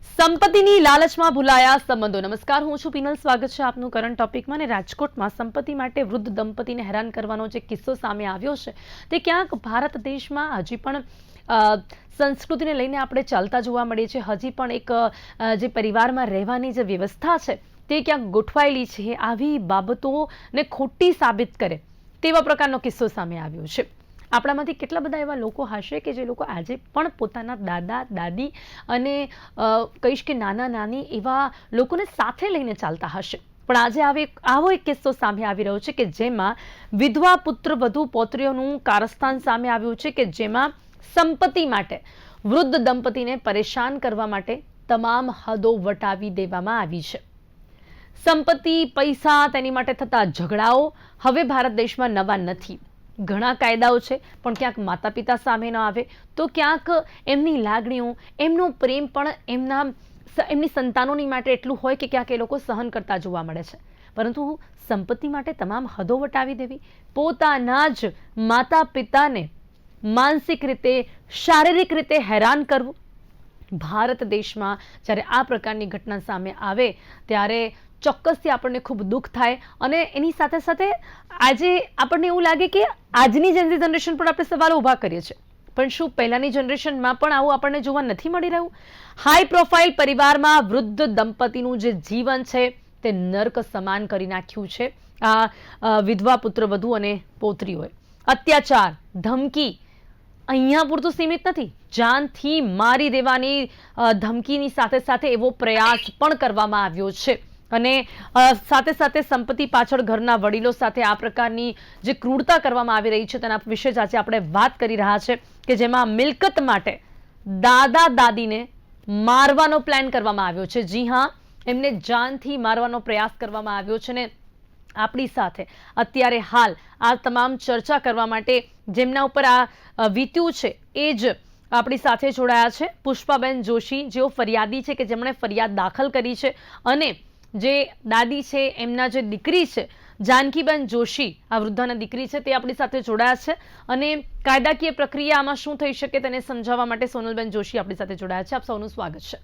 સંપત્તિની લાલચમાં ભૂલાયા સંબંધો. નમસ્કાર, હું છું પીનલ. સ્વાગત છે આપનું કરંટ ટોપિકમાં. અને રાજકોટમાં સંપત્તિ માટે વૃદ્ધ દંપતીને હેરાન કરવાનો જે કિસ્સો સામે આવ્યો છે તે ક્યાંક ભારત દેશમાં હજી પણ સંસ્કૃતિને લઈને આપણે ચાલતા જોવા મળીએ છીએ. હજી પણ એક જે પરિવારમાં રહેવાની જે વ્યવસ્થા છે તે ક્યાંક ગોઠવાયેલી છે. આવી બાબતોને ખોટી સાબિત કરે તેવા પ્રકારનો કિસ્સો સામે આવ્યો છે. આપણામાંથી કેટલા બધા એવા લોકો હશે કે જે લોકો આજે પણ પોતાના દાદા દાદી અને કહીશ કે નાના નાની એવા લોકોને સાથે લઈને ચાલતા હશે, પણ આજે આવો એક કિસ્સો સામે આવી રહ્યો છે કે જેમાં વિધવા પુત્ર વધુ પૌત્રીઓનું કારસ્તાન સામે આવ્યું છે કે જેમાં સંપત્તિ માટે વૃદ્ધ દંપતીને પરેશાન કરવા માટે તમામ હદો વટાવી દેવામાં આવી છે. સંપત્તિ, પૈસા, તેની માટે થતા ઝઘડાઓ હવે ભારત દેશમાં નવા નથી. ઘણા કાયદાઓ છે, પણ ક્યાંક માતા પિતા સામે ન આવે તો ક્યાંક એમની લાગણીઓ, એમનો પ્રેમ પણ એમની સંતાનોની માટે એટલું હોય કે ક્યાંક એ લોકો સહન કરતા જોવા મળે છે. પરંતુ સંપત્તિ માટે તમામ હદો વટાવી દેવી, પોતાના જ માતા પિતાને માનસિક રીતે, શારીરિક રીતે હેરાન કરવું, ભારત દેશમાં જ્યારે આ પ્રકારની ઘટના સામે આવે ત્યારે ચોક્કસથી આપણને ખૂબ દુઃખ થાય. અને એની સાથે સાથે આજે આપણને એવું લાગે કે આજની જનરેશન પણ આપણે સવાલો ઊભા કરીએ છીએ, પણ શું પહેલાની જનરેશનમાં પણ આવું આપણને જોવા નથી મળી રહ્યું? હાઈ પ્રોફાઇલ પરિવારમાં વૃદ્ધ દંપતીનું જે જીવન છે તે નર્ક સમાન કરી નાખ્યું છે આ વિધવા પુત્રવધુ અને પૌત્રીઓએ. અત્યાચાર, ધમકી અહીંયા પૂરતું સીમિત નથી, જાનથી મારી દેવાની ધમકીની સાથે સાથે એવો પ્રયાસ પણ કરવામાં આવ્યો છે. અને સાથે સાથે સંપત્તિ પાછળ ઘરના વડીલો સાથે આ પ્રકારની જે ક્રૂરતા કરવામાં આવી રહી છે તેના વિશે જ આજે આપણે વાત કરી રહ્યા છે કે જેમાં મિલકત માટે દાદા દાદીને મારવાનો પ્લાન કરવામાં આવ્યો છે. જી હા, એમને જાનથી મારવાનો પ્રયાસ કરવામાં આવ્યો છે. ને આપણી સાથે અત્યારે હાલ આ તમામ ચર્ચા કરવા માટે જેમના ઉપર આ વીત્યું છે એ જ આપણી સાથે જોડાયા છે પુષ્પાબેન જોશી, જેઓ ફરિયાદી છે કે જેમણે ફરિયાદ દાખલ કરી છે. અને જે દાદી છે, એમના જે દીકરી છે જાનકીબેન જોશી, આ વૃદ્ધાના દીકરી છે, તે આપણી સાથે જોડાયા છે. અને કાયદાકીય પ્રક્રિયા આમાં શું થઈ શકે તેને સમજાવવા માટે સોનલબેન જોશી આપણી સાથે જોડાયા છે. આપ સૌનું સ્વાગત છે.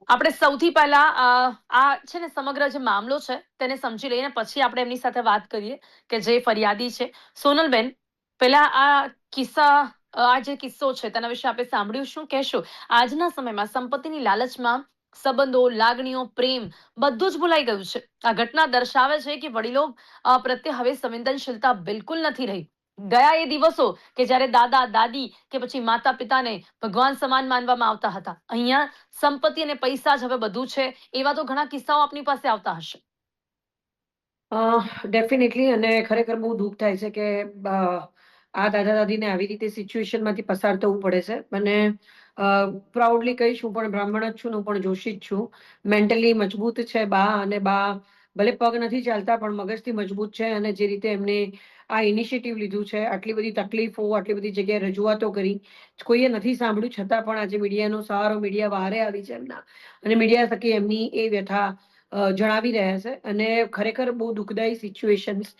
આપણે સૌથી પહેલા આ છે ને સમગ્ર જે મામલો છે તેને સમજી લઈને પછી આપણે એમની સાથે વાત કરીએ કે જે ફરિયાદી છે. સોનલબેન, પહેલા આ કિસ્સા, આ જે કિસ્સો છે તેના વિશે આપણે સાંભળ્યું, શું કહેશો? આજના સમયમાં સંપત્તિની લાલચમાં સંબંધો, લાગણીઓ, પ્રેમ બધું જ ભૂલાઈ ગયું છે. આ ઘટના દર્શાવે છે કે વડીલો પ્રત્યે હવે સંવેદનશીલતા બિલકુલ નથી રહી. ગયા એ દિવસો કે જ્યારે દાદા દાદી કે પછી માતા પિતાને ભગવાન સમાન માનવામાં આવતા હતા, અહીંયા સંપત્તિ અને પૈસા જ હવે બધું છે, એવા તો ઘણા કિસ્સાઓ આપની પાસે આવતા હશે. ડેફિનેટલી. અને ખરેખર બહુ દુઃખ થાય છે કે આ દાદા દાદીને આવી રીતે સિચ્યુએશનમાંથી પસાર થવું પડે છે. અને પ્રાઉડલી કહીશ, હું પણ બ્રાહ્મણ જ છું ને હું પણ જોશી જ છું. મેન્ટલી મજબૂત છે બા, અને બા ભલે પગ નથી ચાલતા પણ મગજથી મજબૂત છે. અને જે રીતે એમને આ ઇનિશિયેટિવ લીધું છે, આટલી બધી તકલીફો, આટલી બધી જગ્યાએ રજૂઆતો કરી, કોઈએ નથી સાંભળ્યું, છતાં પણ આજે મીડિયાનો સહારો, મીડિયા બહારે આવી છે એમના, અને મીડિયા થકી એમની એ વ્યથા જણાવી રહ્યા છે. અને ખરેખર બહુ દુઃખદાયી સિચ્યુએશન્સ.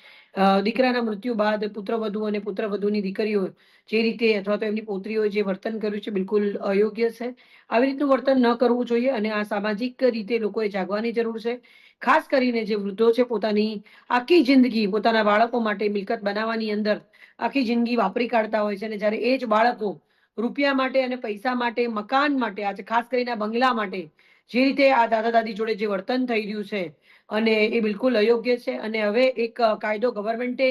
દીકરાના મૃત્યુ બાદ પુત્રવધુ અને પુત્રવધુની દીકરીઓ જે રીતે અથવા તો એમની પૌત્રીઓએ જે વર્તન કર્યું છે બિલકુલ અયોગ્ય છે. આવી રીતનું વર્તન ન કરવું જોઈએ. અને આ સામાજિક રીતે લોકોએ જાગવાની જરૂર છે. ખાસ કરીને જે વૃદ્ધો છે, પોતાની આખી જિંદગી પોતાના બાળકો માટે મિલકત બનાવવાની અંદર આખી જિંદગી વાપરી કાઢતા હોય છે. અને જ્યારે એ જ બાળકો રૂપિયા માટે અને પૈસા માટે, મકાન માટે, આજે ખાસ કરીને બંગલા માટે જે રીતે આ દાદા દાદી જોડે જે વર્તન થઈ રહ્યું છે, અને એ બિલકુલ અયોગ્ય છે. અને હવે એક કાયદો ગવર્મેન્ટે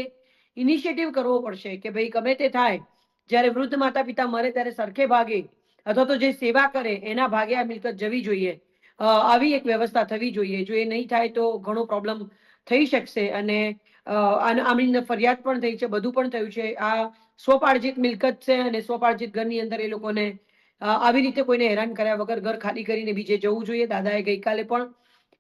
ઇનિશિયેટિવ કરવો પડશે કે ભાઈ ગમે તે થાય, જ્યારે વૃદ્ધ માતા પિતા મરે ત્યારે સરખે ભાગે અથવા તો જે સેવા કરે એના ભાગે આ મિલકત જવી જોઈએ. આવી એક વ્યવસ્થા થવી જોઈએ. જો એ નહીં થાય તો ઘણો પ્રોબ્લેમ થઈ શકશે. અને આમની ફરિયાદ પણ થઈ છે, બધું પણ થયું છે. આ સ્વપાર્જિત મિલકત છે, અને સ્વપાર્જિત ઘરની અંદર એ લોકોને આવી રીતે કોઈને હેરાન કર્યા વગર ઘર ખાલી કરીને બીજે જવું જોઈએ. દાદાએ ગઈકાલે પણ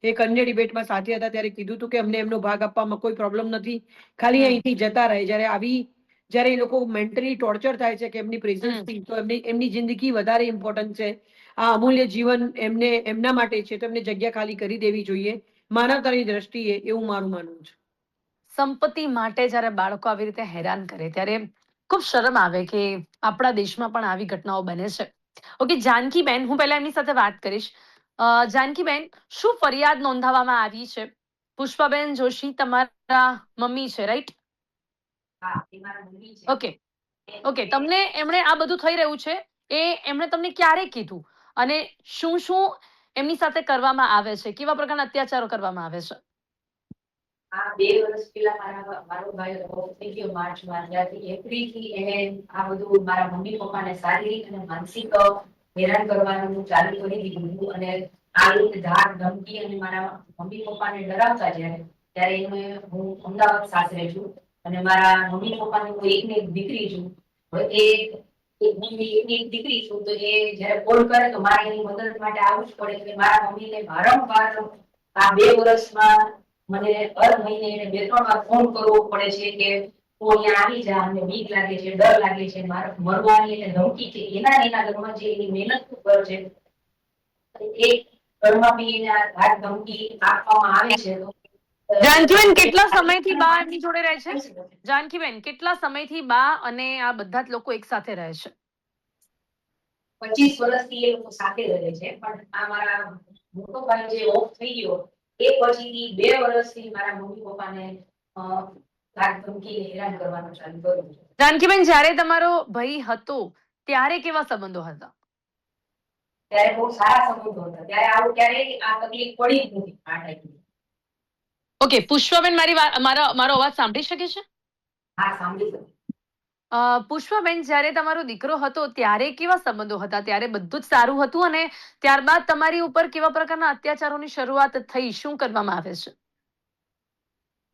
એક અન્ય ડિબેટમાં સાથે હતા ત્યારે કીધું હતું કે અમને એમનો ભાગ આપવામાં કોઈ પ્રોબ્લેમ નથી, ખાલી અહીંથી જતા રહે. જ્યારે એ લોકો મેન્ટલી ટોર્ચર થાય છે કે એમની પ્રેઝન્સથી, તો એમની જિંદગી વધારે ઇમ્પોર્ટન્ટ છે. આ અમૂલ્ય જીવન એમના માટે છે, તો એમને જગ્યા ખાલી કરી દેવી જોઈએ માનવતાની દ્રષ્ટિએ, એવું મારું માનવું છે. સંપત્તિ માટે જ્યારે બાળકો આવી રીતે હેરાન કરે ત્યારે ખૂબ શરમ આવે કે આપણા દેશમાં પણ આવી ઘટનાઓ બને છે. ઓકે, જાનકીબેન, હું પહેલા એમની સાથે વાત કરીશ. જાનકીબેન, શું ફરિયાદ નોંધાવવામાં આવી છે? પુષ્પાબેન જોશી તમારા મમ્મી છે, રાઈટ? ઓકે. ઓકે, તમને એમણે આ બધું થઈ રહ્યું છે એ એમણે તમને ક્યારે કીધું? અને શું શું એમની સાથે કરવામાં આવે છે? કેવા પ્રકારના અત્યાચારો કરવામાં આવે છે? આ 2 વર્ષ પહેલા મારો ભાઈ ઓફ થઈ ગયો માર્ચમાં. ત્યારથી એપ્રિલથી એને આ બધું મારા મમ્મી પપ્પાને શારીરિક અને માનસિક હેરાન કરવાનું ચાલુ કરી દીધું. અને આ રીતે ધાક ધમકી અને મારા મમ્મી પપ્પાને ડરાવતા ત્યારે હું અમદાવાદ સાસરે છું. અને મારા મમ્મી પપ્પાની હું એકને એક દીકરી છું. હવે એકની એક દીકરી છું, તો એ જયારે કોલ કરે તો મારે એની મદદ માટે આવવું જ પડે. એટલે મારા મમ્મીને વારંવાર આ 2 વર્ષમાં મને દર મહિને એને 2-3 વાર ફોન કરવો પડે છે કે તું અહીંયા આવી જા, અમને બીક લાગે છે, ડર લાગે છે, મારે મરવાની એને ધમકી છે. એના ઘરમાં જે એની મહેનતનું ઘર છે એ ઘરમાં બી એને આ ધાક ધમકી આપવામાં આવે છે. જાનકીબેન, કેટલા સમયથી બા એમની જોડે રહે છે? જાનકીબેન, કેટલા સમયથી બા અને આ બધા જ લોકો એક સાથે રહે છે? 25 વર્ષથી એ લોકો સાથે રહે છે. પણ આ મારા મોટો ભાઈ જે ઓફ થઈ ગયો એ પછીથી 2 વર્ષથી મારા મમ્મી પપ્પાને ધાક ધમકી હેરાન કરવાનું ચાલુ કર્યું છે. જાનકીબેન, જ્યારે તમારો ભાઈ હતો ત્યારે કેવા સંબંધો હતા? ત્યારે બહુ સારા સંબંધો હતા. ત્યારે આવું ક્યારેય આ તકલીફ પડી જ નથી આ ટાઈપની. ઓકે, પુષ્પાબેન, મારો અવાજ સાંભળી શકે છે? હા, સાંભળી શકું. પુષ્પાબેન, જ્યારે તમારો દીકરો હતો ત્યારે કેવા સંબંધો હતા? ત્યારે બધું જ સારું હતું અને ત્યારબાદ તમારી ઉપર કેવા પ્રકારના અત્યાચારોની શરૂઆત થઈ? શું કરવામાં આવે છે?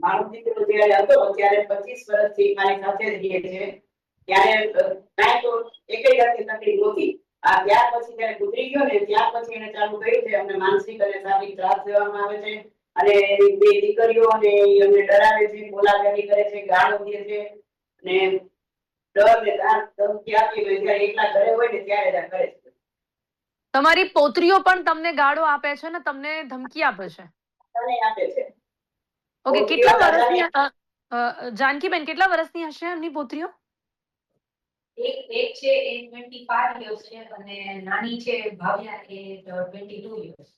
મારો દીકરો જયારે હતો ત્યારે 25 વર્ષથી મારી સાથે જ રહે છે. ત્યારે કાંઈ તો એકેય જાતની તકલીફ નહોતી. આ ત્યાર પછી જયારે ગુજરી ગયો ને ત્યાર પછી એને ચાલુ કર્યું છે અમને માનસિક અને શારીરિક ત્રાસ દેવામાં આવે છે. અને એની 2 દીકરીઓ અને અમને ડરાવે છે, બોલાચાલી કરે છે, ગાળો દે છે. અને ડર ને ધમકી આપી હોય જ્યારે એકલા ઘરે હોય ને ત્યારે જ આ કરે છે. તમારી પોત્રીઓ પણ તમને ગાળો આપે છે ને તમને ધમકી આપે છે? તને આપે છે. ઓકે, પોત્રીઓ કેટલા દાદાને વર્ષની જાનકીબેન, કેટલા વર્ષની હશે એમની પોત્રીઓ? એક છે એ 25 યર્સ છે અને નાની છે ભાવ્યા એ 22 યર્સ.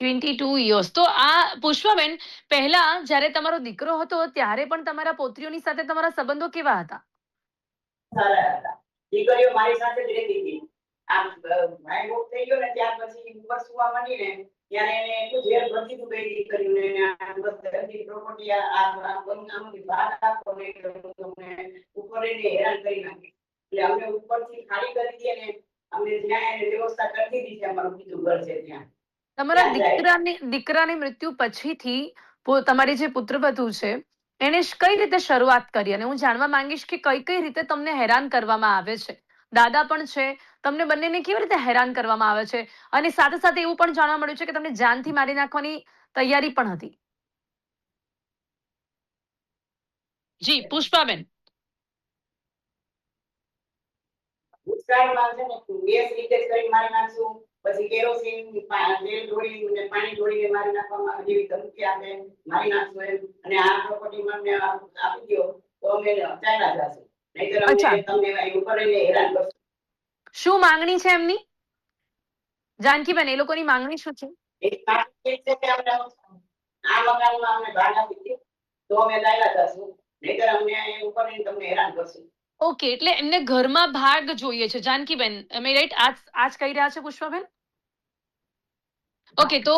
22 યર્સ. તો આ પુષ્પાબેન, પહેલા જ્યારે તમારો દીકરો હતો ત્યારે પણ તમારા પોત્રીઓની સાથે તમારા સંબંધો કેવા હતા? સારા હતા. દીકરીઓ મારી સાથે જ રહેતી હતી. આમ ભાઈ ઓફ થઈ ગયો ને ત્યાર પછી ઉપર સુવા માંડી ને ત્યારે એને એટલું ઝેર ભરી દીધું બે દીકરીઓને ને આ બસ ઘરની પ્રોપર્ટી આ બંગામાંથી બહાર આપો ને તમને ઉપર એને હેરાન કરી નાખી. એટલે અમે ઉપરથી ખાલી કરી દઈએ ને અમને જ્યાં એને વ્યવસ્થા કરી દીધી છે અમારું બીજું ઘર છે ત્યાં. તમારા ત્યાં જાય. દીકરાની મૃત્યુ પછીથી તમારી જે પુત્રવધુ છે એને કઈ રીતે શરૂઆત કરી? અને હું જાણવા માંગીશ કે કઈ કઈ રીતે તમને હેરાન કરવામાં આવે છે? દાદા પણ છે, તમને બંનેને કેવી રીતે હેરાન કરવામાં આવે છે? અને સાથે સાથે એવું પણ જાણવા મળ્યું છે કે તમને જાનથી મારી નાખવાની તૈયારી પણ હતી. જી પુષ્પાબેન. ભૂતકાળમાં છે ને ગેસ લીકેજ કરી મારી નાખશું, પછી કેરોસીન તેલ ઢોળીને પાણી ઢોળીને મારી નાખવામાં જેવી ધમકી આપે, મારી નાખશું એમ. અને આ પ્રોપર્ટી મને આપી દો તો અમે ચાલ્યા જશું, નહીતર અમને અચ્છા, તમને એવું કરીને હેરાન કરશું. શું માંગણી છે એમની? જાનકીબેન, એ લોકોની માંગણી શું છે? એક માંગણી છે કે અમને આ મકાનમાં અમને ભાગ આપી દો તો અમે ચાલ્યા જશું, નહીતર અમને એવું કરીને તમને હેરાન કરશું. ઓકે, એટલે એમને ઘરમાં ભાગ જોઈએ છે. જાનકીબેન, અમે રાઈટ આજ કહી રહ્યા છે પુષ્પાબેન? ઓકે, તો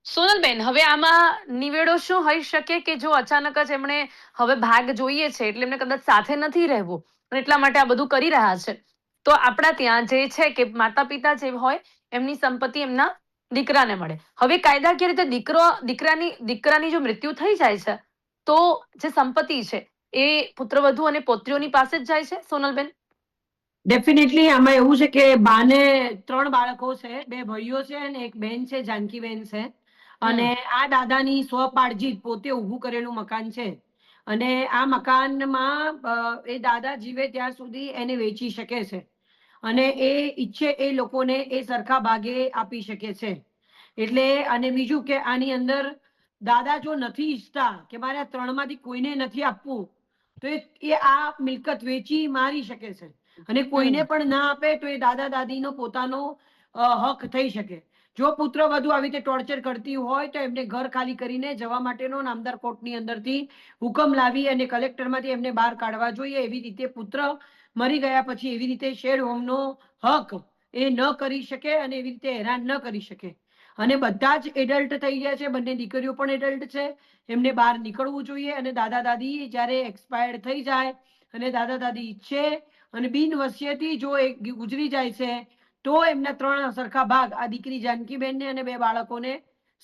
સોનલબેન, હવે આમાં નિવેડો શું હોઈ શકે કે જો અચાનક જ એમણે હવે ભાગ જોઈએ છે એટલે એમને કદાચ સાથે નથી રહેવું અને એટલા માટે આ બધું કરી રહ્યા છે, તો આપણા ત્યાં જે છે કે માતા પિતા જે હોય એમની સંપત્તિ એમના દીકરાને મળે. હવે કાયદાકીય રીતે દીકરાની જો મૃત્યુ થઈ જાય છે તો જે સંપત્તિ છે એ પુત્રવધુ અને પૌત્રીઓની પાસે જ જાય છે, સોનલબેન? ડેફિનેટલી આમાં એવું છે કે બાને 3 બાળકો છે, 2 ભાઈઓ છે અને એક બેન છે, જાનકીબેન છે. અને આ દાદાની સ્વપાર્જિત પોતે ઊભું કરેલું મકાન છે. અને આ મકાનમાં એ દાદા જીવે ત્યાં સુધી એને વેચી શકે છે અને એ ઈચ્છે એ લોકોને એ સરખા ભાગે આપી શકે છે. એટલે અને બીજું કે આની અંદર દાદા જો નથી ઈચ્છતા કે મારે આ 3માંથી કોઈને નથી આપવું તો એ આ મિલકત વેચી મારી શકે છે. અને કોઈને પણ ના આપે તો એ દાદા દાદીનો પોતાનો હક થઈ શકે. જો પુત્ર વધુ આવી રીતે ટોર્ચર કરતી હોય તો એમને ઘર ખાલી કરીને જવા માટેનો નામદાર કોર્ટની અંદરથી હુકમ લાવી અને કલેક્ટરમાંથી એમને બહાર કાઢવા જોઈએ. એવી રીતે પુત્ર મરી ગયા પછી એવી રીતે શેડ હોમનો હક એ ન કરી શકે અને એવી રીતે હેરાન ન કરી શકે. અને બધા જ એડલ્ટ થઈ ગયા છે, બંને દીકરીઓ પણ એડલ્ટ છે, એમને બહાર નીકળવું જોઈએ. અને દાદા દાદી જ્યારે એક્સપાયર્ડ થઈ જાય અને દાદા દાદી ઈચ્છે અને બિનવસિયતી જો એ ગુજરી જાય છે તો એમના 3 સરખા ભાગ, આ દીકરી જાનકીબેનને અને 2 બાળકોને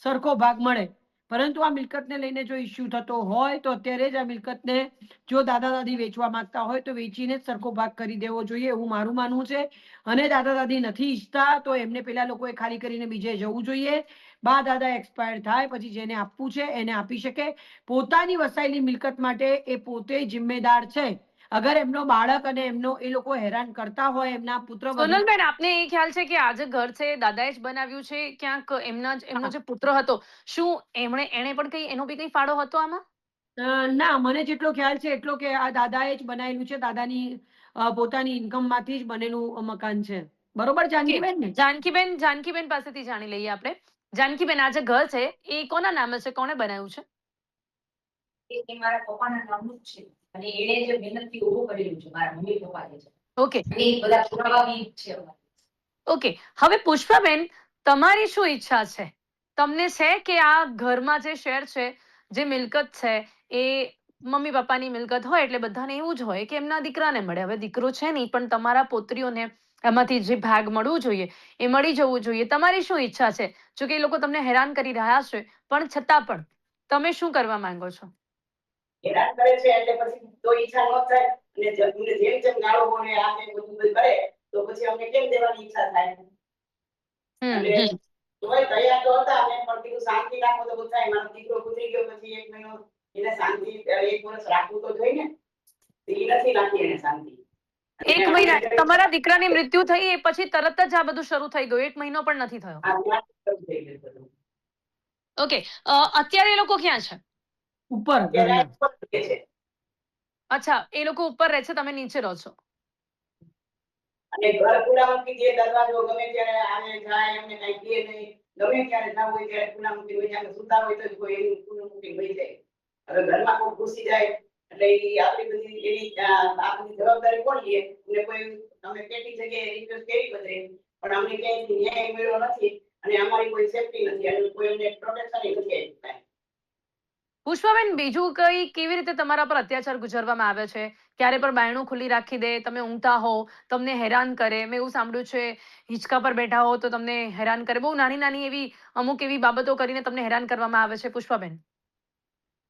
સરખો ભાગ મળે. પરંતુ આ મિલકતને લઈને જો ઇસ્યુ થતો હોય તો અત્યારે જ આ મિલકતને જો દાદા દાદી વેચવા માંગતા હોય તો વેચીને જ સરખો ભાગ કરી દેવો જોઈએ, એવું મારું માનવું છે. અને દાદા દાદી નથી ઈચ્છતા તો એમને પેલા લોકોએ ખાલી કરીને બીજે જવું જોઈએ. બા દાદા એક્સપાયર થાય પછી જેને આપવું છે એને આપી શકે. પોતાની વસાયેલી મિલકત માટે એ પોતે જિમ્મેદાર છે. અગર એમનો બાળક અને એમનો એ લોકો હેરાન કરતા હોય, એમના પુત્ર વધુ સોનલબેન, આપને એ ખ્યાલ છે કે આ જે ઘર છે દાદાએ જ બનાવ્યું છે, ક્યાંક એમનો જે પુત્ર હતો, શું એણે પણ એનો બી કઈ ફાળો હતો આમાં? ના, મને જેટલો ખ્યાલ છે એટલો કે આ દાદાએ જ બનાવેલું છે. દાદાની પોતાની ઇન્કમ માંથી જ બનેલું મકાન છે. બરોબર જાનકીબેન ને? જાનકીબેન પાસેથી જાણી લઈએ આપણે. જાનકીબેન, આ જે ઘર છે એ કોના નામે છે, કોણે બનાવ્યું છે? એ મારા પપ્પાના નામનું જ છે અને એણે જે મહેનતથી ઊભું કરેલું છે, મારા મમ્મી પપ્પા જે છે. ઓકે અને એ બધા પુરાવા બી છે અમારી. ઓકે, હવે પુષ્પાબેન, તમારી શું ઈચ્છા છે? તમને છે કે આ ઘરમાં જે શેર છે, જે મિલકત છે, એ મમ્મી પપ્પાની મિલકત હોય એટલે બધાને એવું જ હોય કે એમના દીકરાને મળે. હવે દીકરો છે નહીં, પણ તમારા પુત્રીઓને એમાંથી જે ભાગ મળવું જોઈએ એ મળી જવું જોઈએ. તમારી શું ઈચ્છા છે? જો કે એ લોકો તમને હેરાન કરી રહ્યા છે, પણ છતાં પણ તમે શું કરવા માંગો છો? હેરાન કરે છે એટલે પછી તો ઈચ્છા ન થાય અને જેમ જેમ ગાળો બોલે આ તે બધું કરે તો પછી અમને કેમ દેવાની ઈચ્છા થાય? એટલે તોય તૈયાર તો હતા અમે, પણ કીધું શાંતિ રાખો તો થાય. મારો દીકરો ગુજરી ગયો પછી 1 મહિનો એને શાંતિ 1 વર્ષ રાખવું તો જોઈએ ને. એ નથી રાખી એને શાંતિ. 1 મહિના તમારા દીકરાની મૃત્યુ થઈ એ પછી તરત જ આ બધું શરૂ થઈ ગયું, 1 મહિનો પણ નથી થયો? આ ત્યાં શરૂ થઈ ગયું બધું. ઓકે, અત્યારે એ લોકો ક્યાં છે? ઉપર અત્યારે આ ઘરના. ઉપર રહે છે. અચ્છા, એ લોકો ઉપર રહે છે, તમે નીચે રહો છો? અને ઘર ખુલ્લામૂકી જે દરવાજો ગમે ત્યારે આવે જાય, અમને કઈ કહે નહીં. ગમે ત્યારે જવું હોય ત્યારે ખુલ્લામૂકી હોય, અમે સુતા હોય તો કોઈ એની ખુલ્લામૂકી વહી જાય. હવે ઘરમાં કોઈ ઘૂસી જાય એટલે ઈ આપણી બધી એની આપણી જવાબદારી કોણ લે? એટલે કોઈ અમે કેટલી જગ્યાએ રિક્વેસ્ટ કરી બધે, પણ અમને ક્યાંયથી ન્યાય મળ્યો નથી અને અમારી કોઈ સેફટી નથી અને કોઈ અમને પ્રોટેક્શન નથી આપ્યું. પુષ્પાબેન, બીજું કઈ કેવી રીતે તમારા પર અત્યાચાર ગુજારવામાં આવે છે? ક્યારે પણ બાયણું ખુલ્લી રાખી દે, તમે ઊંઘતા હો, તમને હેરાન કરે? મેં એવું સાંભળ્યું છે હિંચકા પર બેઠા હો તો તમને હેરાન કરે. બહુ નાની નાની એવી અમુક એવી બાબતો કરીને તમને હેરાન કરવામાં આવે છે, પુષ્પાબેન?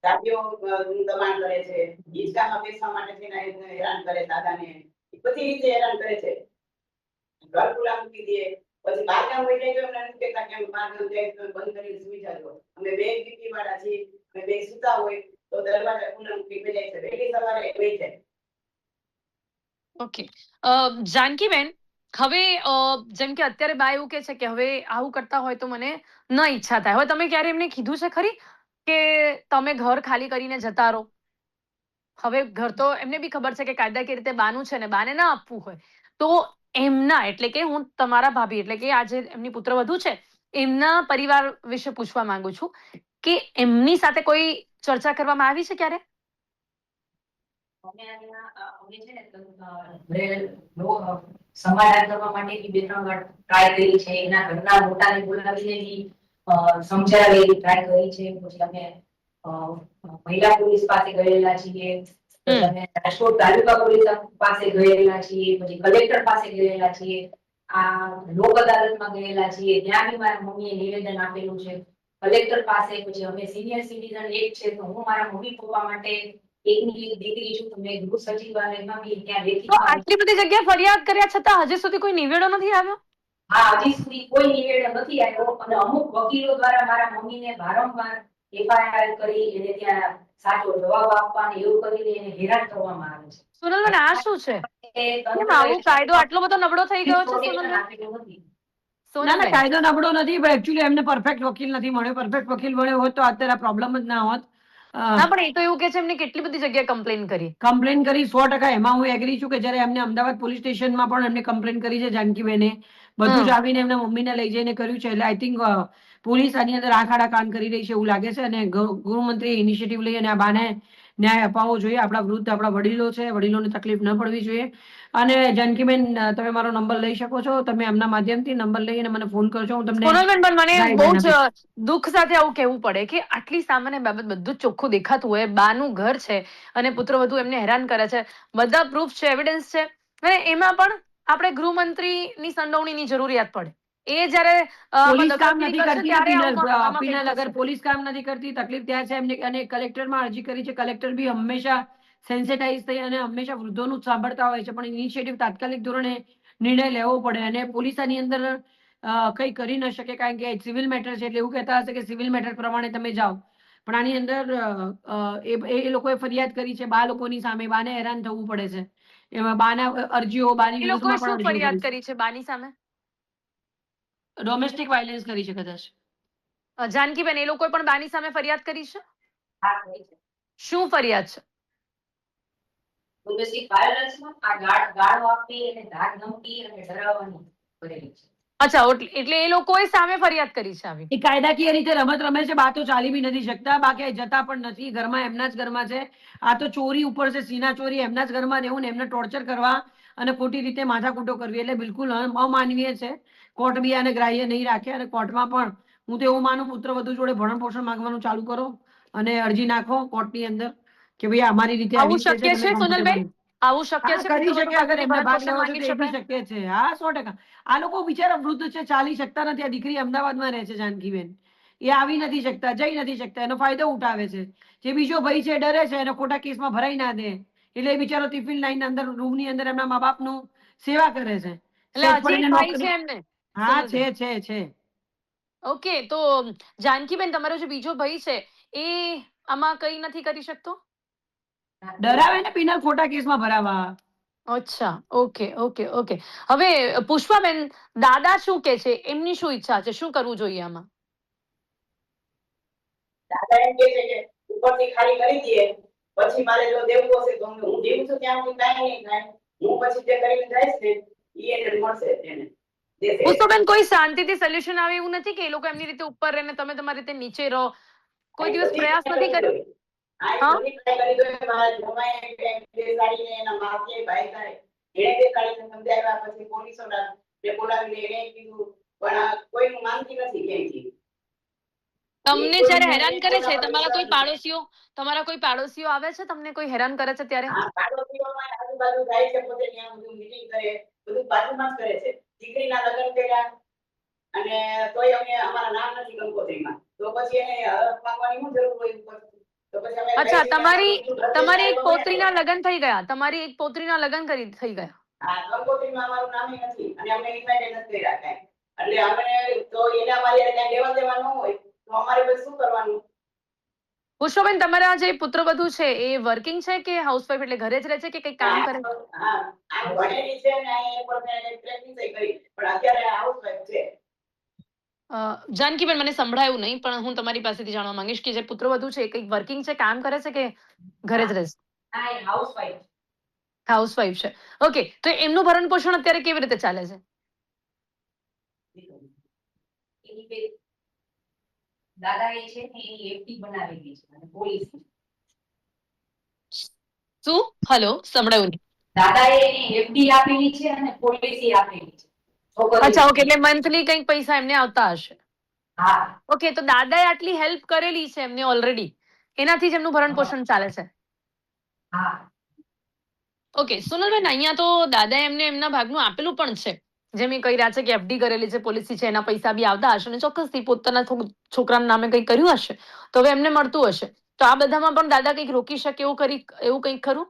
દાદીઓ દબાણ કરે છે, હિંચકામાં બેસવા માટે થઈને હેરાન કરે દાદાને, બધી રીતે હેરાન કરે છે. ઘર ખુલ્લા મૂકી દે, પછી બહારગામ વહી જાય તો એમને નથી કહેતા કે બહારગામ જાય તો બંધ કરીને સુઈ જાજો. અમે 2 દીકરી વાળા છીએ, અમે 2 સુતા હોય તો દરવાજા ખુલ્લા મૂકી જાય છે, વહેલી સવારે વહી જાય. ઓકે, જાનકીબેન, હવે જેમ કે અત્યારે બા એવું કહે છે કે હવે આવું કરતા હોય તો મને ન ઈચ્છા થાય. હવે તમે ક્યારે એમને કીધું છે ખરી કે તમે ઘર ખાલી કરીને જતા રહો? હવે ઘર તો એમને બી ખબર છે કે કાયદાકીય રીતે બાનું છે ને બાને ના આપવું હોય તો એમના, એટલે કે હું તમારા ભાભી એટલે કે આ જે એમની પુત્રવધુ છે એમના પરિવાર વિશે પૂછવા માંગુ છું કે એમની સાથે કોઈ ચર્ચા કરવામાં આવી છે ક્યારે? અમે છે ને સમાધાન કરવા માટે 2-3 વાર ટ્રાય કરી છે. એના ઘરના મોટાને બોલાવીને બી સમજાવેલી ટ્રાય કરી છે. પછી અમે મહિલા પોલીસ પાસે ગયેલા છીએ, પછી અમે રાજકોટ તાલુકા પોલીસ પાસે ગયેલા છીએ, પછી કલેક્ટર પાસે ગયેલા છીએ, આ લોક અદાલતમાં ગયેલા છીએ. ત્યાં બી મારા મમ્મીએ નિવેદન આપેલું છે કલેક્ટર પાસે. પછી અમે સિનિયર સિટીઝન એક્ટ છે તો હું મારા મમ્મી પપ્પા માટે એકની એક દીકરી છું, તો મેં ગૃહ સચિવાલયમાં બી ત્યાં તો લેખિતમાં આટલી બધી જગ્યાએ ફરિયાદ કર્યા છતાં હજી સુધી કોઈ નિવેડો નથી આવ્યો? હા, હજી સુધી કોઈ નિવેડો નથી આવ્યો અને અમુક વકીલો દ્વારા મારા મમ્મીને વારંવાર FIR કરી એને ત્યાં સાચો જવાબ આપવાની એવું કરીને એને હેરાન કરવામાં આવે છે. સોનલબેન, આ શું છે? એ કેમ તંત્ર આવું કાયદો આટલો બધો નબળો થઈ ગયો છે પ્રોટેક્શન સોનલબેન? આપેલું નથી. ના ના, સોનલબેન, કાયદો નબળો નથી, પણ એકચ્યુઅલી એમને પરફેક્ટ વકીલ નથી મળ્યો. પરફેક્ટ વકીલ મળ્યો હોત તો અત્યારે આ પ્રોબ્લેમ જ ના હોત. હા, પણ એ તો એવું કે છે એમને કેટલી બધી જગ્યાએ કમ્પ્લેન કરી. કમ્પ્લેન કરી 100%. એમાં હું એગ્રી છું કે જ્યારે એમને અમદાવાદ પોલીસ સ્ટેશનમાં પણ એમને કમ્પ્લેન કરી છે જાનકીબેને. બધું જ આવીને એમના મમ્મીને લઈ જઈને કર્યું છે. એટલે આઈ થિંક પોલીસ આની અંદર આંખ આડા કાન કરી રહી છે એવું લાગે છે. અને ગૃહમંત્રીએ ઇનિશિયેટિવ લઈ અને આ બાને ન્યાય અપાવવો જોઈએ. આપણા વૃદ્ધ આપણા વડીલો છે, વડીલોને તકલીફ ન પડવી જોઈએ. અને જાનકીબેન, તમે મારો નંબર લઈ શકો છો. તમે એમના માધ્યમથી નંબર લઈ અને મને ફોન કરજો. હું તમને સોનલબેન, પણ મને બહુ ગાઈડલાઈન જ આપીશ. દુઃખ સાથે આવું કહેવું પડે કે આટલી સામાન્ય બાબત બધું જ ચોખ્ખું દેખાતું હોય, બાનું ઘર છે અને પુત્રવધુ એમને હેરાન કરે છે, બધા પ્રૂફ છે, એવિડન્સ છે, અને એમાં પણ આપણે ગૃહમંત્રીની સંડોવણીની જરૂરિયાત પડે. એ જ્યારે પોલીસ કામ દખલગીરી નથી કરશે કરતી ને ત્યારે પિનલ. આમાં કંઈક પિનલ, અગર થશે. પોલીસ કામ નથી કરતી, તકલીફ ત્યાં છે એમને. અને કલેક્ટરમાં અરજી કરી છે. કલેક્ટર બી હંમેશા સેન્સિટાઇઝ થઈ અને હંમેશા વૃદ્ધોનું જ સાંભળતા હોય છે. પણ ઇનિશિયેટિવ તાત્કાલિક ધોરણે નિર્ણય લેવો પડે. અને પોલીસ આની અંદર કંઈ કરી ન શકે, કારણ કે સિવિલ મેટર છે. એટલે એવું કહેતા હશે કે સિવિલ મેટર પ્રમાણે તમે જાઓ. પણ આની અંદર એ લોકોએ ફરિયાદ કરી છે બા લોકોની સામે. બાને હેરાન થવું પડે છે. એમાં બાના અરજીઓ, બાની એ લોકોએ વિરુદ્ધમાં પણ શું અરજીઓ ફરિયાદ કરી છે. કરી છે બાની સામે? ડોમેસ્ટિક વાયલન્સ કરી છે કદાચ. જાનકીબેન, એ લોકોએ પણ બાની સામે ફરિયાદ કરી છે? હા, કરી છે. શું ફરિયાદ છે? ડોમેસ્ટિક વાયોલન્સમાં આ ગાળો આપી અને ધાક ધમકી અને ડરાવવાની કરેલી છે. અચ્છા, એટલે એ લોકોએ સામે ફરિયાદ કરી છે આવી. એ કાયદાકીય રીતે રમત રમે છે. બા તો ચાલી બી નથી શકતા. બા ક્યાંય જતા પણ નથી. ઘરમાં એમના જ ઘરમાં છે. આ તો ચોરી ઉપર છે, સીના ચોરી. એમના જ ઘરમાં રહેવું ને એમને ટોર્ચર કરવા અને ખોટી રીતે માથાકૂટો કરવી, એટલે બિલકુલ અમાનવીય છે. કોર્ટ બી આને ગ્રાહ્ય નહીં રાખે. અને કોર્ટમાં પણ હું તો એવું માનું, પુત્રવધુ જોડે ભરણ પોષણ માંગવાનું ચાલુ કરો અને અરજી નાખો કોર્ટની અંદર કે ભાઈ અમારી રીતે આવી આવું રીતે છે, શક્ય તમને છે સોનલબેન? કમ્ફર્ટેબલ. આવું શક્ય હા, છે કરી પુત્રવધુ શકે. અગર પાસેથી એમને ભરણ ભાગ પોષણ લેવો છે માંગી તો એ બી શકાય? શક્ય છે. હા, 100%. આ લોકો બિચારા વૃદ્ધ છે, ચાલી શકતા નથી. આ દીકરી અમદાવાદમાં રહે છે, જાનકીબેન. એ આવી નથી શકતા, જઈ નથી શકતા. એનો ફાયદો ઉઠાવે છે. જે બીજો ભાઈ છે, ડરે છે, એને ખોટા કેસમાં ભરાઈ ના દે. એટલે એ બિચારો ટિફિન લાઈન અંદર રૂમની અંદર એમના મા બાપનું સેવા કરે છે. એટલે સેજ હજી પણ એક એને ભાઈ છે નોકરી. એમને, હા, સોનલબેન. છે. ઓકે, તો જાનકીબેન, તમારો જે બીજો ભાઈ છે એ આમાં કઈ નથી કરી શકતો? ડરાવે ને પિનલ, ખોટા કેસમાં ભરાવા. અચ્છા, ઓકે. હવે પુષ્પાબેન, દાદા શું કે છે? એમની શું ઈચ્છા છે? શું કરવું જોઈએ આમાં? દાદા એમ કે છે કે ઉપરથી ખાલી કરી દઈએ, પછી મારે જો દેવું હશે તો હું દેવું છું ત્યાં સુધી કાંઈ નહીં થાય. હું પછી જે કરીને જઈશ ને એ એને મળશે એને. દેશે. પુષ્પાબેન, કોઈ શાંતિથી સોલ્યુશન આવે એવું નથી કે એ લોકો એમની રીતે ઉપર રહે ને તમે તમારી રીતે નીચે રહો? કોઈ આ દિવસ બધી પ્રયાસ ટ્રાય નથી કરી કર્યો? જોઈ. આ હા, બધી ટ્રાય કરી જોઈ. મારા જમાઈ બેસાડીને એના માસી ભાઈ થાય એને બેસાડીને સમજાવ્યા, પછી પોલીસોના જે બોલાવીને એને કીધું, પણ કોઈનું માનતી નથી ક્યાંયથી. એ તમને કોઈ જ્યારે હેરાન મને કરે કોઈના છે, પર વિશ્વાસ નથી. તમારા કોઈ પાડોશીઓ આવે છે તમને કોઈ હેરાન કરે છે ત્યારે? હા, પાડોશીઓમાં આજુબાજુ જાય છે, પોતે ત્યાં બધું મીટિંગ કરે, બધું બાજુમાં જ કરે છે. દીકરીના લગ્ન કર્યા અને તોય અમે અમારા નામ નથી કંકોત્રીમાં. તો પછી એને હરખ માંગવાની શું જરૂર હોય ઉપરથી? તો પછી અમે અચ્છા, કહીએ કે આમાં તો બધું ભરપેટ તમારી એક આવ્યો મેં તો. પૌત્રીના લગ્ન થઈ ગયા. તમારી એક પૌત્રીના લગ્ન થઈ ગયા. આ કંકોત્રીમાં અમારું નામે નથી અને અમને ઇન્વાઇટ નથી કર્યા કાંઈ. એટલે અમે તો એને અમારી હારે કાંઈ લેવા દેવા ન હોય તો અમારે પછી શું કરવાનું? પુષ્પાબેન, તમારા જે પુત્રવધુ છે એ વર્કિંગ છે કે હાઉસવાઈફ, એટલે ઘરે જ રહે છે કે કંઈ કામ કરે? હા, આ ભણેલી છે ને અહીંયા પર મેં પ્રેક્ટિસ કરી, પણ અત્યારે હાઉસવાઈફ છે. જાનકીબેન, મને સંભળાયું નહીં, પણ હું તમારી પાસેથી જાણવા માંગીશ કે જે પુત્રવધુ છે એ કંઈક વર્કિંગ છે, કામ કરે છે કે ઘરે જ રહે છે? હા, એ હાઉસવાઈફ. હાઉસવાઈફ છે. ઓકે, તો એમનું ભરણ પોષણ અત્યારે કેવી રીતે ચાલે છે? એની બે દાદા એ છે ને એની એફડી બનાવેલી છે અને પોલીસ. શું? હલો, સંભળાયું નહીં. દાદાએ એને એફડી આપેલી છે અને પોલિસી આપેલી છે. અચ્છા, છોકરીની. ઓકે, એટલે મંથલી કંઈક પૈસા એમને આવતા હશે. હા. ઓકે, તો દાદાએ આટલી હેલ્પ કરેલી છે એમને ઓલરેડી, એનાથી જ એમનું ભરણ પોષણ ચાલે છે. હા. ઓકે, સોનલબેન, અહીંયા તો દાદાએ એમને એમના ભાગનું આપેલું પણ છે. જેમ એ કહી રહ્યા છે કે એફડી કરેલી છે, પોલિસી છે, એના પૈસા બી આવતા હશે અને ચોક્કસથી પોતાના છોકરાના નામે કંઈક કર્યું હશે તો હવે એમને મળતું હશે. તો આ બધામાં પણ દાદા કંઈક રોકી શકે એવું કંઈક ખરું?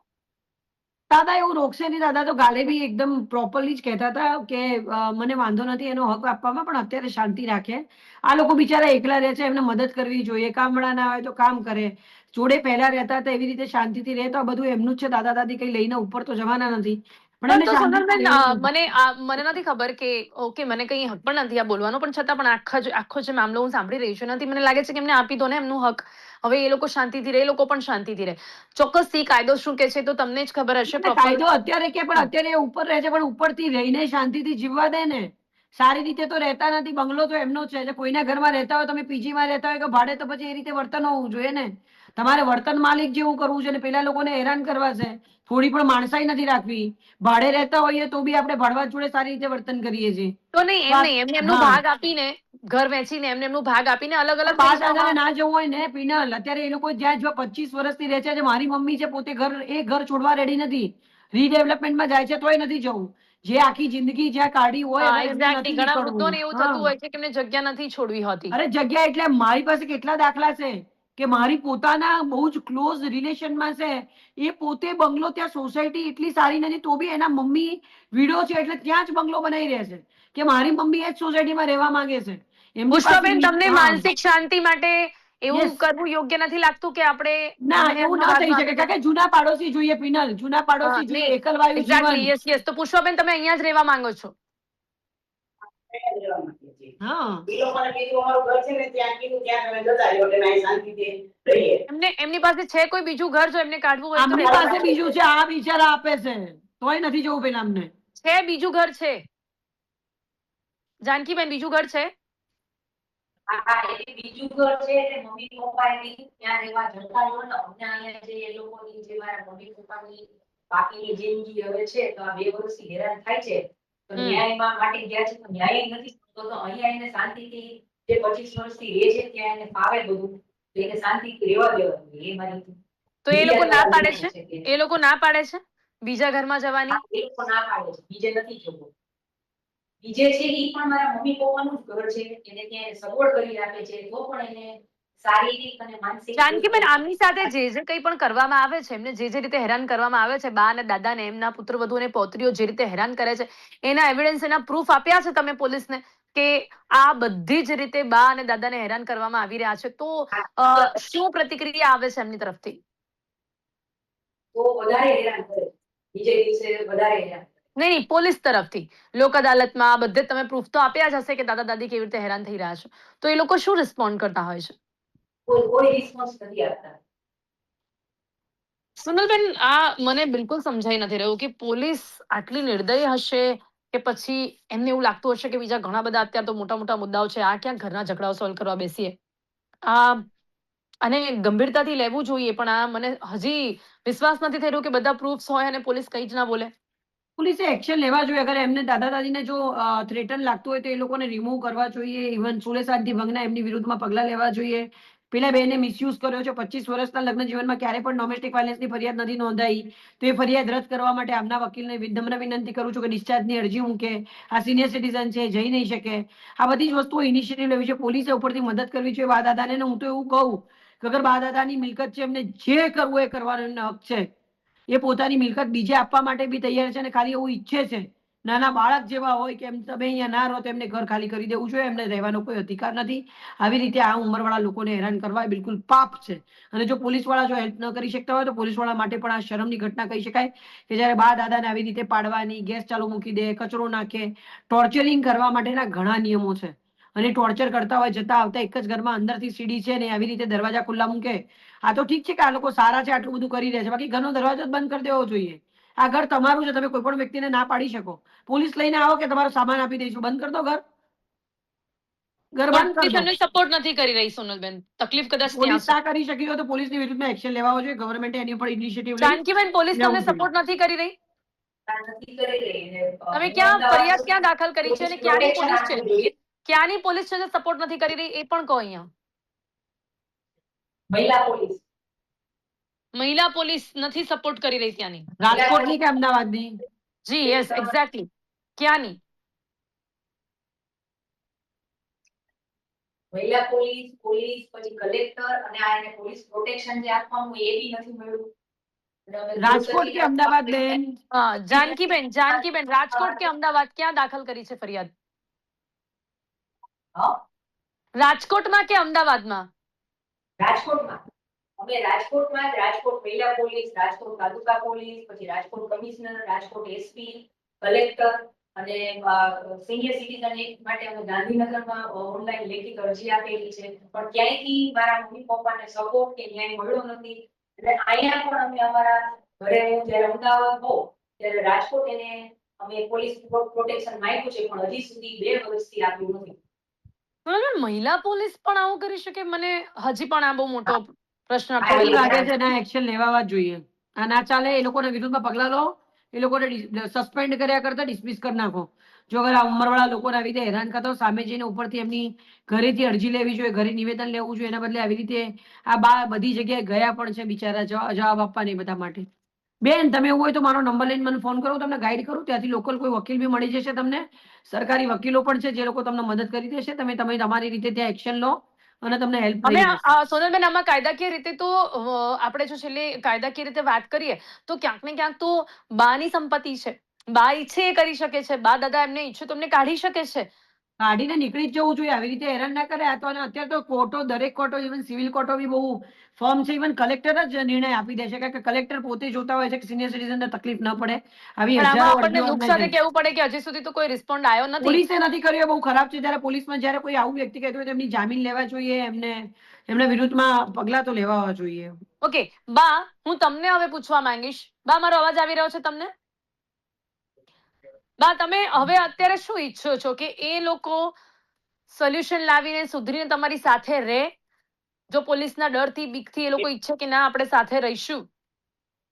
દાદા એવું રોકશે નહીં. દાદા તો ગાલે બી એકદમ પ્રોપરલી જ કહેતા હતા કે મને વાંધો નથી એનો હક આપવામાં, પણ અત્યારે શાંતિ રાખે. આ લોકો બિચારા એકલા રહે છે, એમને મદદ કરવી જોઈએ. કામવાળા ના હોય તો કામ કરે. જોડે પહેલા રહેતા હતા એવી રીતે શાંતિથી રહે, તો આ બધું એમનું જ છે. દાદા દાદી કઈ લઈને ઉપર તો જવાના નથી, પણ પણ એમને તો શાંતિથી સોનલબેન, રહેવું જોઈએ. મને નથી ખબર કે ઓકે, મને કંઈ હક પણ નથી આ બોલવાનો, પણ છતાં પણ આખો જે મામલો હું સાંભળી રહી છું એનાથી મને લાગે છે કે એમને આપી દો ને એમનું હક. હવે એ લોકો શાંતિથી રહે, એ લોકો પણ શાંતિથી રહે. ચોક્કસથી કાયદો શું કે છે તો તમને જ ખબર હશે. અને કાયદો અત્યારે કે પણ અત્યારે એ ઉપર રહે છે, પણ ઉપરથી રહીને શાંતિથી જીવવા દે ને. સારી રીતે તો રહેતા નથી. બંગલો તો એમનો જ છે. એટલે કોઈના ઘરમાં રહેતા હોય, તમે પીજીમાં રહેતા હોય કે ભાડે, તો પછી એ રીતે વર્તન હોવું જોઈએ ને. તમારે વર્તન માલિક જેવું કરવું છે ને પેલા લોકોને હેરાન કરવા છે. થોડી પણ માણસાઈ નથી રાખવી. ભાડે રહેતા હોઈએ તો બી આપણે ભાડવા જોડે સારી રીતે વર્તન કરીએ છીએ. તો નહીં, તો એમ નહીં, એમને એમનું હા, ભાગ આપીને, ઘર વેચીને એમને એમનું ભાગ આપીને અલગ પણ અલગ બા થઈ દાદાને જવામાં. ના જવું હોય ને પિનલ, અત્યારે એ લોકો જ્યાં જો 25 વર્ષથી રહે છે, મારી મમ્મી છે પોતે એ ઘર છોડવા રેડી નથી. રીડેવલપમેન્ટમાં જાય છે તોય નથી જવું. જે આખી જિંદગી જ્યાં કાઢી હોય, હા, અગર એમને એક્ઝેક્ટલી. નથી ઘણા નીકળવું. વૃદ્ધોને એવું હા, થતું હોય છે કે એમને જગ્યા નથી છોડવી હોતી. અરે જગ્યા એટલે મારી પાસે કેટલા દાખલા છે કે મારી પોતાના બહુ જ ક્લોઝ રિલેશનમાં છે. એ પોતે બંગલો, ત્યાં સોસાયટી એટલી સારી નથી તો બી એના મમ્મી વિડો છે એટલે ત્યાં જ બંગલો બનાવી રહે છે કે મારી મમ્મી એ જ સોસાયટીમાં રહેવા માંગે છે. એમની પાસે પુષ્પાબેન, તમને હા, માનસિક શાંતિ માટે એવું યસ. કરવું યોગ્ય નથી લાગતું કે આપણે ના, એમને એવું એમના ના થઈ ભાગમાં શકે. આપી દઈએ? કારણ કે જૂના પાડોશી જોઈએ પિનલ, જૂના હા, પાડોશી જોઈએ, નહીં, એકલવાયુ એક્ઝેક્ટલી. જીવન. Yes, yes. તો પુષ્પાબેન, તમે અહીંયા જ રહેવા માંગો છો? અહીંયા જ રહેવા માંગીએ છીએ. હા, ઈ લોકોને કીધું અમારું ઘર છે ને ત્યાં કીધું ત્યાં તમે જતા રહ્યો એટલે અહીં શાંતિથી રહીએ. એમની પાસે છે કોઈ બીજું ઘર? જો એમને કાઢવું હોય તો આમની રહેવા પાસે માટે બીજું છે. આ બિચારા આપે છે તોય નથી જવું પેલા અમને. છે, બીજું ઘર છે. જાનકીબેન, બીજું ઘર છે? હા, એ બીજું ઘર છે એટલે મમ્મી પપ્પાએ કીધું ત્યાં રહેવા જતા રહ્યો ને અમને અહીંયા જે એ લોકોની જે મારા મમ્મી પપ્પાની બાકીની જિંદગી હવે છે તો આ 2 વર્ષથી હેરાન થાય છે તો હમ ન્યાયમાં માટે ગયા છે તો ન્યાય નથી મળતો તો અહીંયા એને શાંતિથી જે 25 વર્ષથી રહે છે ત્યાં એને ફાવે બધું તો એને શાંતિથી રહેવા દેવાનું. એ મારી તો એ લોકો મીડિયા ના દ્વારા પાડે વિનંતી છે? છે કે એ લોકો ના પાડે છે બીજા ઘરમાં જવાની? હા, એ લોકો ના પાડે છે, બીજે નથી જવું. બીજે છે ઈ પણ મારા મમ્મી પપ્પાનું જ ઘર છે, એને ત્યાં સગવડ કરી આપે છે તો પણ એને શારીરિક અને માનસિક જાનકીબેન, આમની સાથે જે જે કંઈ પણ કરવામાં આવે છે, એમને જે જે રીતે હેરાન કરવામાં આવે છે, બા અને દાદાને, એમના પુત્રવધુ અને પૌત્રીઓ જે રીતે હેરાન કરે છે, એના એવિડન્સ, એના પ્રૂફ આપ્યા છે તમે પોલીસને કે આ બધી જ રીતે બા અને દાદાને હેરાન કરવામાં આવી રહ્યા છે? તો શું પ્રતિક્રિયા આવે છે એમની તરફથી? તો વધારે હેરાન કરે, બીજે દિવસે વધારે હેરાન. નહીં, નહીં, પોલીસ તરફથી લોક અદાલતમાં આ બધે તમે પ્રૂફ તો આપ્યા જ હશે કે દાદા દાદી કેવી રીતે હેરાન થઈ રહ્યા છે, તો એ લોકો શું રિસ્પોન્ડ કરતા હોય છે? કોઈ રિસ્પોન્સ નથી આપતા. સોનલબેન, આ મને બિલકુલ સમજાઈ નથી રહ્યું કે પોલીસ આટલી નિર્દય હશે કે પછી એમને એવું લાગતું હશે કે બીજા ઘણા બધા અત્યારે તો મોટા મોટા મુદ્દાઓ છે, આ ક્યાં ઘરના ઝઘડાઓ સોલ્વ કરવા બેસીએ. આ અને ગંભીરતાથી લેવું જોઈએ, પણ આ મને હજી વિશ્વાસ નથી થઈ રહ્યો કે બધા પ્રૂફ્સ હોય અને પોલીસ કંઈ જ ના બોલે. પોલીસે એક્શન લેવા જોઈએ. અગર એમને દાદા દાદીને જો થ્રેટન લાગતું હોય તો એ લોકોને રિમૂવ કરવા જોઈએ. ઇવન સોળે શાંતિ ભંગના એમની વિરુદ્ધમાં પગલા લેવા જોઈએ. પેલા બેને મિસયુઝ કર્યો છે. 25 વર્ષના લગ્ન જીવનમાં ક્યારે પણ ડોમેસ્ટિક વાયલન્સની ફરિયાદ નથી નોંધાઈ. તો એ ફરિયાદ રદ કરવા માટે આમના વકીલને નમ્ર વિનંતી કરું છું કે ડિસ્ચાર્જની અરજી મૂકે. આ સિનિયર સિટીઝન છે, જઈ નહીં શકે. આ બધી જ વસ્તુઓ ઇનિશિયેટિવ લેવી છે. પોલીસે ઉપરથી મદદ કરવી જોઈએ બા દાદાને. હું તો એવું કહું કે અગર બા દાદાની મિલકત છે, એમને જે કરવું એ કરવાનો એમને હક છે. એ પોતાની મિલકત બીજે આપવા માટે બી તૈયાર છે અને ખાલી એવું ઈચ્છે છે નાના બાળક જેવા હોય કે એમ તમે અહીંયા ના રહો તો એમને ઘર ખાલી કરી દેવું જોઈએ. એમને રહેવાનો કોઈ અધિકાર નથી. આવી રીતે આ ઉંમરવાળા લોકોને હેરાન કરવા એ બિલકુલ પાપ છે. અને જો પોલીસવાળા જો હેલ્પ ન કરી શકતા હોય તો પોલીસવાળા માટે પણ આ શરમની ઘટના કહી શકાય કે જ્યારે બા દાદાને આવી રીતે પાડવાની, ગેસ ચાલુ મૂકી દે, કચરો નાખે, ટોર્ચરિંગ કરવા માટેના ઘણા નિયમો છે. અને ટોર્ચર કરતા હોય જતા આવતા એક જ ઘરમાં અંદરથી સીડી છે ને આવી રીતે દરવાજા ખુલ્લા મૂકે. આ તો ઠીક છે કે આ લોકો સારા છે, આટલું બધું કરી રહ્યા છે, બાકી ઘરનો દરવાજો જ બંધ કરી દેવો જોઈએ. આ ઘર તમારું છે, તમે કોઈ પણ વ્યક્તિને ના પાડી શકો. પોલીસ લઈને આવો કે તમારો સામાન આપી દઈશું, બંધ કરી દો ઘર. ઘર પણ બંધ કરી પોલીસ દો. એમને સપોર્ટ નથી કરી રહી સોનલબેન. તકલીફ કદાચ ત્યાં પોલીસ છે. ના કરી શકી હોય તો પોલીસની વિરુદ્ધમાં એક્શન લેવા જોઈએ. ગવર્મેન્ટે એની ઉપર ઇનિશિયેટિવ લઈ જાનકીબેન, પોલીસ તમને લેવું જોઈએ. સપોર્ટ નથી કરી રહી? નથી કરી રહી ને તમે હું ક્યાં અમદાવાદ ફરિયાદ ક્યાં દાખલ કરી છે અને ક્યાંની પ્રોટેક્શન પોલીસ છે? આપવું જોઈએ. ક્યાંની પોલીસ છે જે સપોર્ટ નથી કરી રહી એ પણ કહો અહીંયા. મહિલા પોલીસ. મહિલા પોલીસ નથી સપોર્ટ કરી રહી ત્યાંની? મહિલા રાજકોટની પોલીસ કે અમદાવાદની? જી યસ, એક્ઝેક્ટલી. ક્યાંની? મહિલા પોલીસ, પોલીસ પછી કલેક્ટર અને આ એને પોલીસ પ્રોટેક્શન જે આપવાનું એ બી નથી મળ્યું. અને અમે ગૃહ રાજકોટ કે સચિવને અમદાવાદ બેન? હા, જાનકીબેન, રાજકોટ કે અમદાવાદ ક્યાં દાખલ કરી છે ફરિયાદ? હા, રાજકોટમાં કે અમદાવાદમાં? રાજકોટમાં. અમે રાજકોટમાં જ રાજકોટ મહિલા પોલીસ, રાજકોટ તાલુકા પોલીસ, પછી Rajkot commissioner, Rajkot SP, collector અને સિનિયર સિટીઝન એક્ટ માટે અમે ગાંધીનગરમાં ઓનલાઈન લેખિત અરજી આપેલી છે, પણ ક્યાંયથી મારા મમ્મી પપ્પાને સપોર્ટ કે ન્યાય મળ્યો નથી. એટલે અહીંયા પણ અમે અમારા ઘરે હું જ્યારે અમદાવાદ હોઉં ત્યારે રાજકોટ એને અમે પોલીસ પ્રોટેક્શન માંગ્યું છે, પણ હજી સુધી 2 વર્ષથી આપ્યું નથી. બરાબર, મહિલા પોલીસ પણ આવું કરી શકે? મને હજી પણ આ બહુ મોટો પ્રશ્ન એવું લાગે લાગે છે ના એક્શન લેવા જ જોઈએ. આ ના ચાલે, એ લોકોના વિરુદ્ધમાં પગલા લો, એ લોકોને સસ્પેન્ડ કર્યા કરતા ડિસમિસ કરી નાખો. જો અગર આ ઉંમરવાળા લોકોને આવી રીતે હેરાન કરતા હોય, સામે જઈને ઉપરથી એમની ઘરેથી અરજી લેવી જોઈએ, ઘરે નિવેદન લેવું જોઈએ, એના બદલે આવી રીતે આ બધી જગ્યાએ ગયા પણ છે બિચારા જવાબ આપવા નહીં બધા માટે. બેન, તમે એવું હોય તો મારો નંબર લઈને મને ફોન કરો, તમને ગાઈડ કરું. ત્યાંથી લોકલ કોઈ વકીલ બી મળી જશે તમને. સરકારી વકીલો પણ છે જે લોકો તમને મદદ કરી દેશે. તમે તમારી રીતે ત્યાં એક્શન લો અને તમને હેલ્પ અમે થઈ જશે. સોનલબેન, આમાં કાયદાકીય રીતે તો આપણે જો છેલ્લે કાયદાકીય રીતે વાત કરીએ તો ક્યાંક ને ક્યાંક તો બાની સંપત્તિ છે, બા ઈચ્છે એ કરી શકે છે, બા દાદા એમને ઈચ્છે તો એમને કાઢી શકે છે. કાઢીને નીકળી જ જવું જોઈએ. આવી રીતે હેરાન ના કરે. આ તો અને અત્યારે તો કોર્ટો, દરેક કોર્ટો, ઇવન સિવિલ કોર્ટો બી બહુ ફર્મ છે. ઇવન કલેક્ટર જ નિર્ણય આપી દે છે, કારણ કે કલેક્ટર પોતે જોતા હોય છે કે સિનિયર સિટીઝનને તકલીફ ન પડે. આવી પણ આમાં હજારો આપણને અરજીઓ દુઃખ અમને સાથે જાય. કહેવું પડે કે હજી સુધી તો કોઈ રિસ્પોન્ડ આવ્યો નથી. પોલીસે નથી કર્યો, બહુ ખરાબ છે. જ્યારે પોલીસમાં જ્યારે કોઈ આવું વ્યક્તિ કહેતું હોય તો એમની જામીન લેવા જોઈએ, એમના વિરુદ્ધમાં પગલા તો લેવા જોઈએ. ઓકે બા, હું તમને હવે પૂછવા માંગીશ. બા, મારો અવાજ આવી રહ્યો છે તમને? બા, તમે હવે અત્યારે શું ઈચ્છો છો? કે એ લોકો સોલ્યુશન લાવીને સુધરીને તમારી સાથે રહે? જો પોલીસના ડરથી, બીકથી એ લોકો ઈચ્છે કે ના આપણે સાથે રહીશું,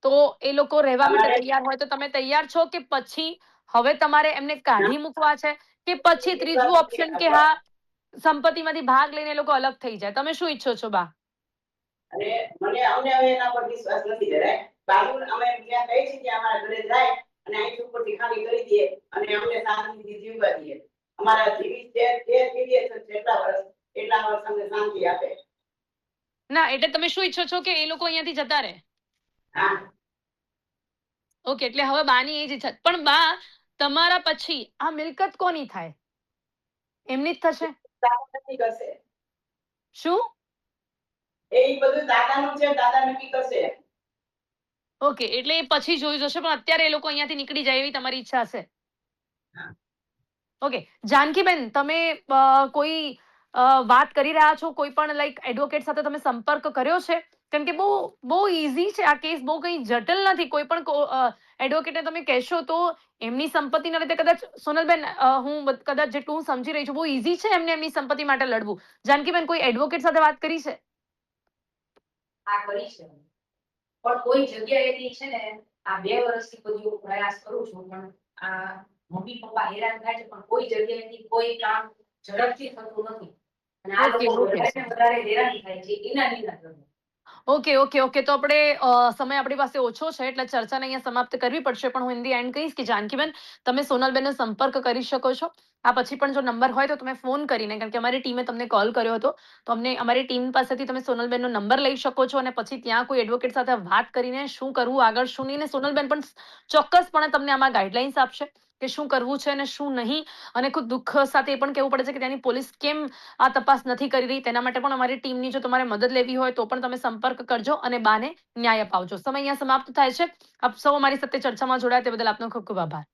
તો એ લોકો રહેવા માટે અમારે તૈયાર હોય તો તમે તૈયાર છો? કે પછી હવે તમારે એમને કાઢી મૂકવા છે? કે પછી ત્રીજું ઓપ્શન કે હા, સંપત્તિમાંથી ભાગ લઈને એ લોકો અલગ થઈ જાય? તમે શું ઈચ્છો છો બા? અને અમને હવે એના પર વિશ્વાસ નથી જરાય. બાજુ અમે જ્યાં કહીએ છીએ ત્યાં અમારા ઘરે જાય અને અહીંથી ઉપરથી ખાલી કરી દે અને અમને શાંતિથી જીવવા દે. અમારા જીવી જે જેટલા વર્ષ અમને શાંતિ આપે. ના, એટલે તમે શું ઈચ્છો છો? કે એ લોકો અહીંયાથી જતા રહે? હા. ઓકે, એટલે હવે બાની એ જ ઈચ્છા. પણ બા, તમારા પછી આ મિલકત કોની થાય? એમની જ થશે? નક્કી કરશે. શું? એ બધું દાદાનું છે, દાદા નક્કી કરશે. ઓકે, એટલે એ પછી જોઈ જશે, પણ અત્યારે એ લોકો અહીંયાથી નીકળી જાય એવી તમારી ઈચ્છા હશે? હા. ઓકે, જાનકીબેન, તમે કોઈ વાત કરી રહ્યા છો? કોઈ પણ લાઈક એડવોકેટ સાથે તમે સંપર્ક કર્યો છે? કેમ કે બહુ ઈઝી છે આ કેસ, બહુ કંઈ જટિલ નથી. કોઈ પણ એડવોકેટને તમે કહેશો તો એમની સંપત્તિના લીધે કદાચ, સોનલબેન, કદાચ જેટલું હું સમજી રહી છું, બહુ ઈઝી છે એમને એમની સંપત્તિ માટે લડવું. જાનકીબેન, કોઈ એડવોકેટ સાથે વાત કરી છે? આ કરી છે, પણ કોઈ જગ્યાએથી છે ને આ 2 વર્ષથી બધું પ્રયાસ કરું છું, પણ આ મમ્મી પપ્પા હેરાન થાય છે, પણ કોઈ જગ્યાએથી કોઈ કામ ઝડપથી થતું નથી. અને આ ઓકે, લોકો ઓકે. વધારે ને વધારે હેરાન થાય છે એના લીધે. Okay, okay, okay. તો આપણે સમય આપણી પાસે ઓછો છે એટલે ચર્ચાને અહીંયા સમાપ્ત કરવી પડશે. પણ હું ઇન ધી એન્ડ કહીશ કે જાનકીબેન, તમે સોનલબેનનો સંપર્ક કરી શકો છો. આ પછી પણ જો નંબર હોય તો તમે ફોન કરીને, કારણ કે અમારી ટીમે તમને કોલ કર્યો હતો, તો અમારી ટીમ પાસેથી તમે સોનલબેનનો નંબર લઈ શકો છો અને પછી ત્યાં કોઈ એડવોકેટ સાથે વાત કરીને શું કરવું આગળ, શું નહીં. ને સોનલબેન પણ ચોક્કસપણે તમને આમાં ગાઈડલાઇન્સ આપશે કે શું કરવું છે અને શું નહીં. અને ખુદ દુઃખ સાથે એ પણ કહેવું પડે છે કે ત્યાંની પોલીસ કેમ આ તપાસ નથી કરી રહી. તેના માટે પણ અમારી ટીમની જો તમારે મદદ લેવી હોય તો પણ તમે સંપર્ક કરજો અને બાને ન્યાય અપાવજો. સમય અહીંયા સમાપ્ત થાય છે. આપ સૌ અમારી સાથે ચર્ચામાં જોડાયા તે બદલ આપનો ખૂબ ખૂબ આભાર.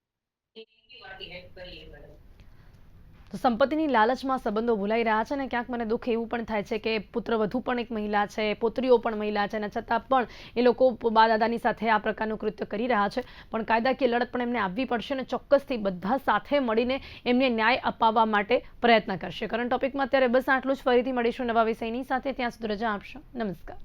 તો સંપત્તિની લાલચમાં સંબંધો ભૂલાઈ રહ્યા છે અને ક્યાંક મને દુઃખ એવું પણ થાય છે કે પુત્રવધુ પણ એક મહિલા છે, પુત્રીઓ પણ મહિલા છે, અને છતાં પણ એ લોકો બા દાદાની સાથે આ પ્રકારનું કૃત્ય કરી રહ્યા છે. પણ કાયદાકીય લડત પણ એમને આપવી પડશે અને ચોક્કસથી બધા સાથે મળીને એમને ન્યાય અપાવવા માટે પ્રયત્ન કરશે. કરંટ ટોપિકમાં અત્યારે બસ આટલું જ. ફરીથી મળીશું નવા વિષયની સાથે. ત્યાં સુધી રજા આપશો. નમસ્કાર.